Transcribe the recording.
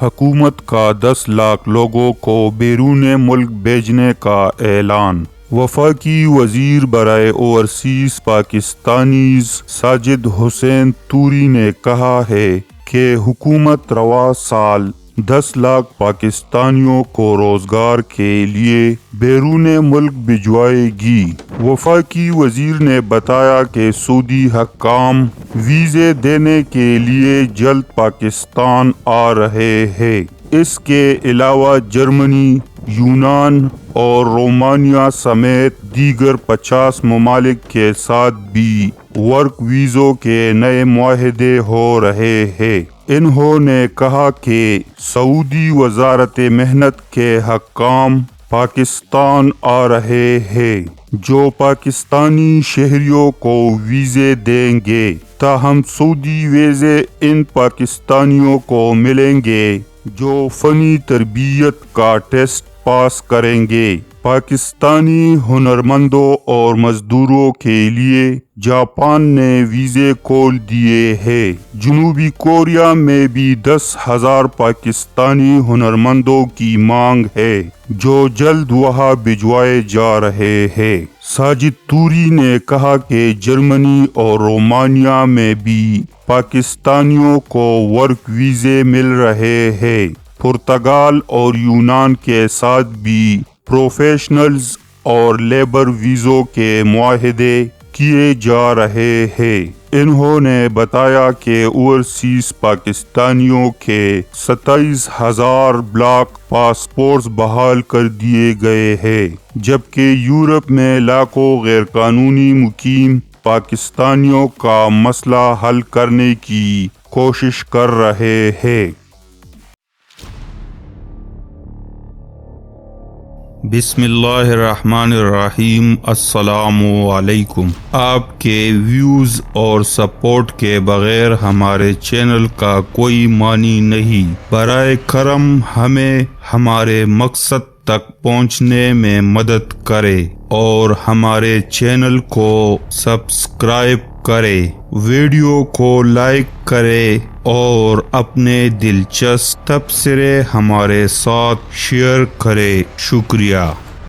حکومت کا 10 لاکھ لوگوں کو بیرون ملک بھیجنے کا اعلان۔ وفاقی وزیر برائے اوورسیز پاکستانیز ساجد حسین توری نے کہا ہے کہ حکومت رواں سال 10 لاکھ پاکستانیوں کو روزگار کے لیے بیرون ملک بھجوائے گی۔ وفاقی وزیر نے بتایا کہ سعودی حکام ویزے دینے کے لیے جلد پاکستان آ رہے ہیں۔ اس کے علاوہ جرمنی، یونان اور رومانیہ سمیت دیگر 50 ممالک کے ساتھ بھی ورک ویزوں کے نئے معاہدے ہو رہے ہیں۔ انہوں نے کہا کہ سعودی وزارت محنت کے حکام پاکستان آ رہے ہیں جو پاکستانی شہریوں کو ویزے دیں گے، تاہم سعودی ویزے ان پاکستانیوں کو ملیں گے جو فنی تربیت کا ٹیسٹ پاس کریں گے۔ پاکستانی ہنرمندوں اور مزدوروں کے لیے جاپان نے ویزے کھول دیے ہیں۔ جنوبی کوریا میں بھی 10,000 پاکستانی ہنرمندوں کی مانگ ہے جو جلد وہاں بھجوائے جا رہے ہیں۔ ساجد توری نے کہا کہ جرمنی اور رومانیہ میں بھی پاکستانیوں کو ورک ویزے مل رہے ہیں۔ پرتگال اور یونان کے ساتھ بھی پروفیشنلز اور لیبر ویزوں کے معاہدے کیے جا رہے ہیں۔ انہوں نے بتایا کہ اوورسیز پاکستانیوں کے 27,000 بلاک پاسپورٹس بحال کر دیے گئے ہیں، جبکہ یورپ میں لاکھوں غیر قانونی مقیم پاکستانیوں کا مسئلہ حل کرنے کی کوشش کر رہے ہیں۔ بسم اللہ الرحمن الرحیم۔ السلام علیکم۔ آپ کے ویوز اور سپورٹ کے بغیر ہمارے چینل کا کوئی معنی نہیں۔ برائے کرم ہمیں ہمارے مقصد تک پہنچنے میں مدد کرے اور ہمارے چینل کو سبسکرائب کرے، ویڈیو کو لائک کرے اور اپنے دلچسپ تبصرے ہمارے ساتھ شیئر کرے۔ شکریہ۔